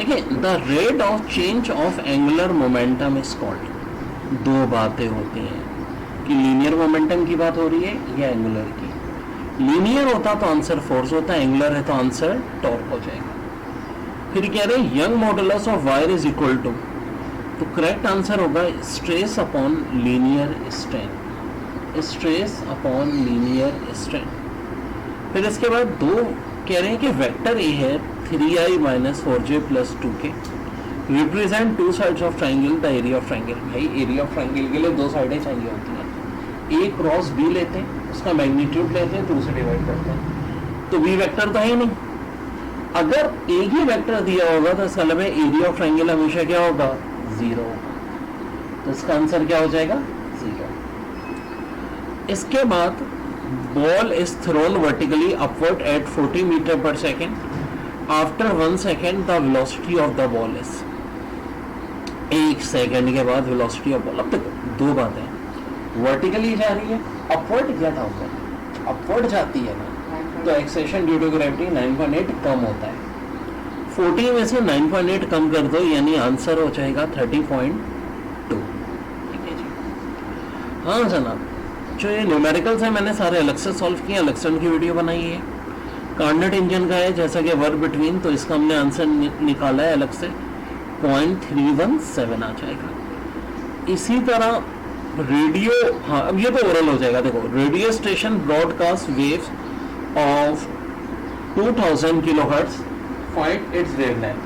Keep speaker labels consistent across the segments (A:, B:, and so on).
A: देखिए, the rate of change of angular momentum is called, दो बातें होती हैं कि लीनियर मोमेंटम की बात हो रही है या एंगुलर की। लीनियर होता तो आंसर फोर्स होता, एंगुलर है तो आंसर टॉर्क हो जाएगा। फिर कह रहे हैं Young modulus of wire is equal to, तो करेक्ट आंसर होगा stress upon linear strain, stress upon linear strain. फिर इसके बाद दो कह रहे हैं कि वेक्टर ए है 3i minus 4j plus 2k represent two sides of triangle the area of triangle. भाई एरिया ऑफ ट्राइंगल के लिए दो साइडें चाहिए होती हैं, ए क्रॉस बी लेते हैं, उसका मैग्नीट्यूड लेते हैं, 2 से डिवाइड करते हैं, तो बी वेक्टर तो है ही नहीं। अगर एक ही वेक्टर दिया होगा तो इसका मतलब है एरिया ऑफ ट्राइंगल हमेशा क्या होगा, 0 होगा, तो इसका आंसर क्या हो जाएगा, 0। इसके बाद ball is thrown vertically upward at 40 metre per second, after 1 second the velocity of the ball is, 1 second के बाद वेलोसिटी ऑफ बॉल। अब तक दो बातें, वर्टिकली जा रही है, अपवर्ड क्या था ऊपर, अपवर्ड जाती है ना, तो एक्सेशन ड्यू टू ग्रेविटी 9.8 कम होता है, 40 में से 9.8 कम कर दो यानी आंसर हो जाएगा 30.2। ठीक है जी। हाँ जनाब, जो ये न्यूमेरिकल्स हैं मैंने सारे अलग से सॉल्व किए, अलग से उनकी वीडियो बनाई है। कार्नेट इंजन का है जैसा कि वर्ब बिटवीन, तो इसका हमने आंसर निकाला है अलग से, 0.317 आ जाएगा। इसी तरह रेडियो, हाँ अब ये तो ओरल हो जाएगा। देखो, radio station broadcast waves of 2000 kilohertz, find its wavelength.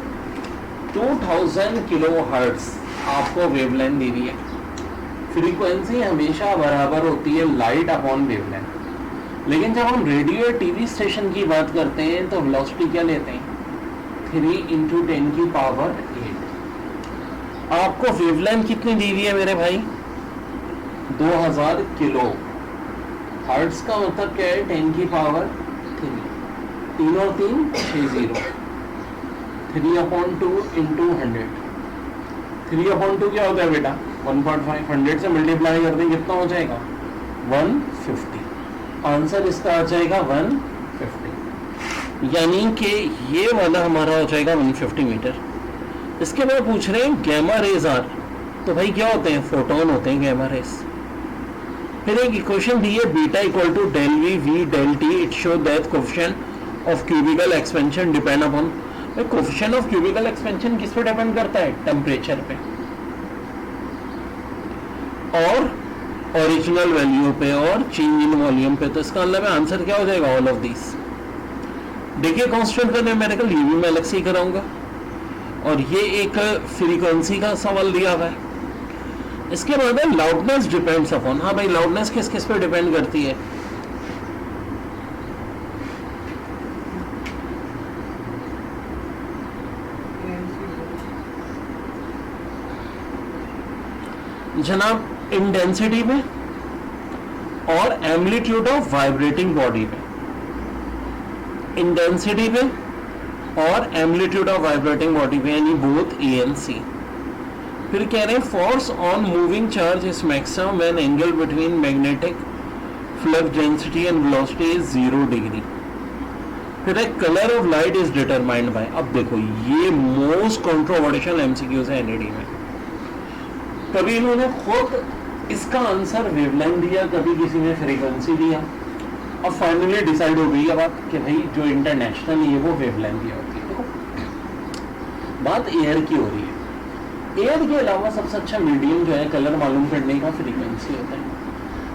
A: 2000 kilohertz आपको वेवलेंथ दी हुई है। फ्रीक्वेंसी हमेशा बराबर होती है लाइट अपॉन वेवलेंथ, लेकिन जब हम रेडियो टीवी स्टेशन की बात करते हैं तो वेलोसिटी क्या लेते हैं, 3 × 10⁸। आपको वेवलेंथ कितनी दी हुई है मेरे भाई, 2000 किलो हर्ट्ज का मतलब क्या है, 10⁻3, 3 और 3 60, 3/2 × 100, 3/2 क्या होता है बेटा, 1.5, 100 से मल्टीप्लाई कर दें कितना हो जाएगा, 150। आंसर इसका आ जाएगा 150, यानी कि ये वाला हमारा हो जाएगा 150 मीटर। इसके बाद पूछ रहे हैं गैमा रेज आर, तो भाई क्या होते हैं, फोटोन होते हैं गैमा रेज। फिर एक इक्वेशन दी है beta equal to del V V del T, it show that coefficient of cubical expansion depend upon. Coefficient of cubical expansion किस पे डिपेंड करता है, टेम्परेचर पे और ओरिजिनल वैल्यू पे और चेंज इन वॉल्यूम पे। तो इसका मतलब आंसर क्या हो जाएगा, ऑल ऑफ दिस। देखिए कांस्टेंट का न्यूमेरिकल ये भी मैं अलग से ही कराऊंगा, और ये एक फ्रीक्वेंसी का सवाल दिया हुआ है। इसके बाद है लाउडनेस डिपेंड्स अपॉन। हाँ भाई, लाउडनेस किस किस पे डिपेंड करती है, जनाब इंटेंसिटी पे और एम्पलीट्यूड ऑफ वाइब्रेटिंग बॉडी पे, इंटेंसिटी पे और एम्पलीट्यूड ऑफ वाइब्रेटिंग बॉडी पे, यानी बोथ ए एंड सी। फिर कह रहे हैं force on moving charge is maximum when angle between magnetic flux density and velocity is 0 degree. फिर एक colour of light is determined by. अब देखो ये मोस्ट कंट्रोवर्शियल एमसीक्यूज है एनईडी में। कभी इन्होंने खुद इसका आंसर वेवलेंथ दिया, कभी किसी ने फ्रीक्वेंसी दिया, और फाइनली डिसाइड हो गई बात कि भाई जो इंटरनेशनल है वो वेवलेंथ दिया होती है। देखो बात एयर की हो रही है, एयर के अलावा सबसे अच्छा मीडियम जो है कलर मालूम करने का फ्रीक्वेंसी होता है,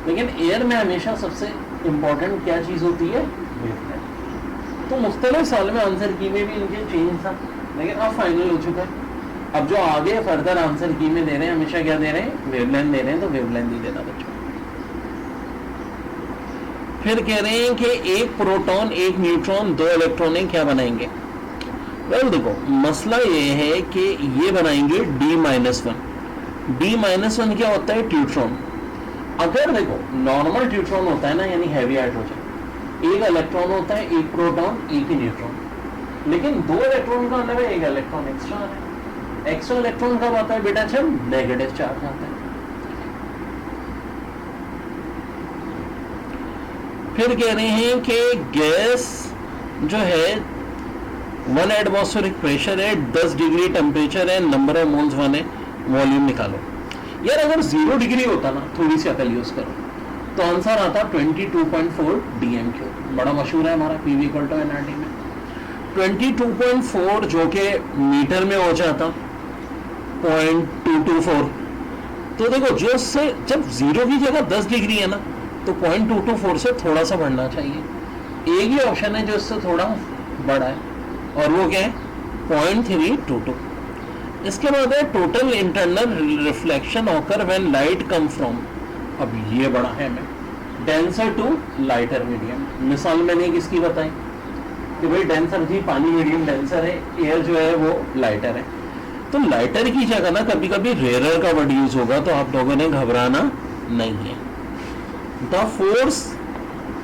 A: लेकिन एयर में हमेशा सबसे इंपॉर्टेंट क्या चीज़ होती है, वेवलेंथ। तो मुख्तलिफ साल में आंसर की में भी इनके चेंज था, लेकिन अब फाइनल हो चुका है। अब जो आगे फर्दर आंसर की में दे रहे हैं हमेशा क्या दे रहे हैं, वेवलेंथ दे रहे हैं, तो वेवलेंथ ही देना बच्चों। फिर कह रहे हैं कि एक प्रोटॉन एक न्यूट्रॉन दो इलेक्ट्रॉन क्या बनाएंगे। वेल देखो मसला ये है कि ये बनाएंगे D-1। D-1 क्या होता है, ट्यूट्रॉन। अगर देखो नॉर्मल ट्यूट्रॉन होता है ना, यानी हैवी हाइड्रोजन, एक इलेक्ट्रॉन होता है, एक प्रोटॉन एक ही न्यूट्रॉन। लेकिन दो इलेक्ट्रॉन का मतलब है एक इलेक्ट्रॉन एक्स्ट्रा है। एक्स्ट्रा इलेक्ट्रॉन कब आता है बेटा, जब नेगेटिव चार्ज आता है। फिर कह रहे हैं कि गैस जो है 1 एटमॉस्फेरिक प्रेशर है, 10 डिग्री टेम्परेचर है, नंबर ऑफ मोल्स 1 है, वॉल्यूम निकालो। यार अगर 0 डिग्री होता ना, थोड़ी सी अकल यूज करो, तो आंसर आता 22.4 dm3। बड़ा मशहूर है हमारा पीवी इक्वल टू एनआरटी में 22.4, जो कि मीटर में हो जाता 0.224। तो देखो जो से जब 0 की जगह 10 डिग्री है ना, तो 0.224 से थोड़ा सा बढ़ना चाहिए। एक ही ऑप्शन है जो इससे थोड़ा बड़ा है, और वो क्या है 0.322। इसके बाद है total internal reflection occur when light come from, अब ये बड़ा है मैं, डेंसर टू लाइटर मीडियम। मिसाल मैंने किसकी बताई कि भाई डेंसर थी, पानी मीडियम डेंसर है, एयर जो है वो लाइटर है। तो लाइटर की जगह ना कभी कभी रेयरर का वर्ड यूज होगा, तो आप लोगों ने घबराना नहीं है। The force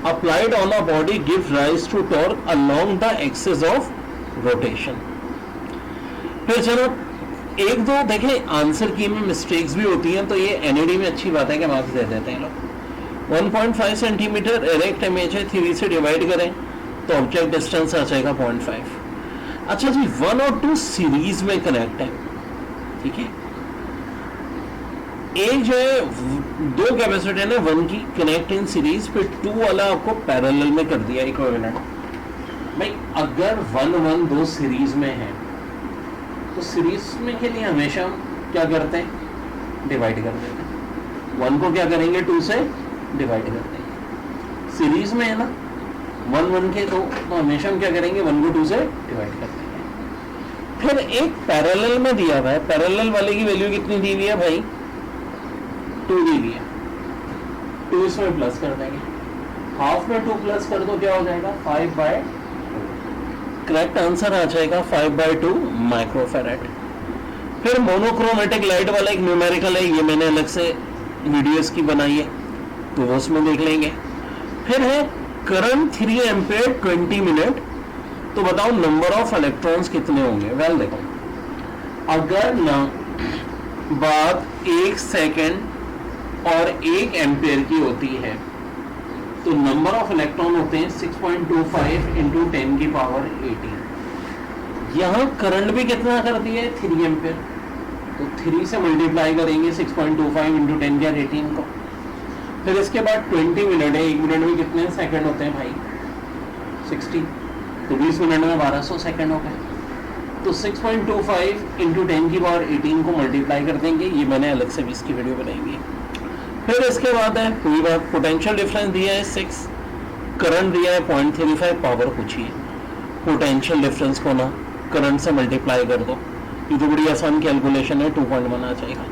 A: applied on a body give rise to torque along the axis of rotation. फिर चलो एक दो देखें आंसर की में मिस्टेक्स भी होती हैं, तो ये एनईडी में अच्छी बात है कि मार्क्स दे देते हैं लोग। 1.5 सेंटीमीटर इरेक्ट इमेज है, 3 से डिवाइड करें तो ऑब्जेक्ट डिस्टेंस आ जाएगा 0.5। अच्छा जी 1 और 2 सीरीज में कनेक्ट है, ठीक है। एक जो है 2 कैपेसिटर है 1 की कनेक्ट इन सीरीज, फिर 2 वाला आपको पैरेलल में कर दिया इक्विवेलेंट। भाई अगर 1 1 2 सीरीज में है तो सीरीज में के लिए हमेशा हम क्या करते हैं, डिवाइड कर देते हैं। 1 को क्या करेंगे 2 से डिवाइड करते हैं। सीरीज में है ना 1 1 के तो हमेशा हम क्या करेंगे 1 को 2 से डिवाइड करते हैं। फिर एक पैरेलल में दिया हुआ है, पैरेलल वाले की वैल्यू कितनी दी हुई है भाई 2 दी हुई है, 2 इसमें प्लस कर देंगे, हाफ में 2 प्लस कर दो क्या हो जाएगा 5/2। करेक्ट आंसर आ जाएगा 5/2 माइक्रोफैराड। फिर मोनोक्रोमेटिक लाइट वाला एक न्यूमेरिकल है, ये मैंने अलग से वीडियोस की बनाई है तो वो उसमें देख लेंगे। फिर है करंट 3 एम्पेयर 20 मिनट, तो बताओ नंबर ऑफ इलेक्ट्रॉन्स कितने होंगे। वेल देखो अगर ना बात 1 सेकेंड और 1 एम्पेयर की होती है तो नंबर ऑफ इलेक्ट्रॉन होते हैं 6.25 × 10⁻18। यहां करंट भी कितना कर दिया है 3 एम्पेयर, तो 3 से मल्टीप्लाई करेंगे 6.25 × 10⁻18 को। फिर इसके बाद 20 मिनट है, 1 मिनट में कितने सेकंड होते हैं भाई 60, तो 20 मिनट में 1200 सेकंड हो गए। तो 6.25 × 10⁻18 को मल्टीप्लाई कर देंगे, ये मैंने अलग से भी इसकी वीडियो बनाएंगी। फिर इसके बाद है पूरी बात, पोटेंशियल डिफरेंस दिया है 6, करंट दिया है 0.35, पावर पूछिए। पोटेंशियल डिफरेंस को ना करंट से मल्टीप्लाई कर दो, ये तो बड़ी आसान कैलकुलेशन है, 2.1 आ जाएगा।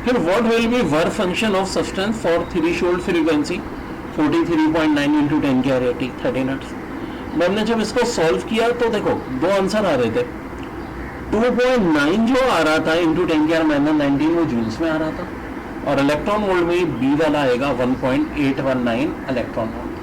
A: फिर what will be work function of substance for threshold frequency 43.9 × 10⁻80 13 hertz. मैंने जब इसको सॉल्व किया तो देखो 2 आंसर आ रहे थे, 2.9 जो आ रहा था × 10⁻19 वो जूल्स में आ रहा था, और इलेक्ट्रॉन वोल्ट में बी वाला आएगा 1.819 इलेक्ट्रॉन वोल्ट।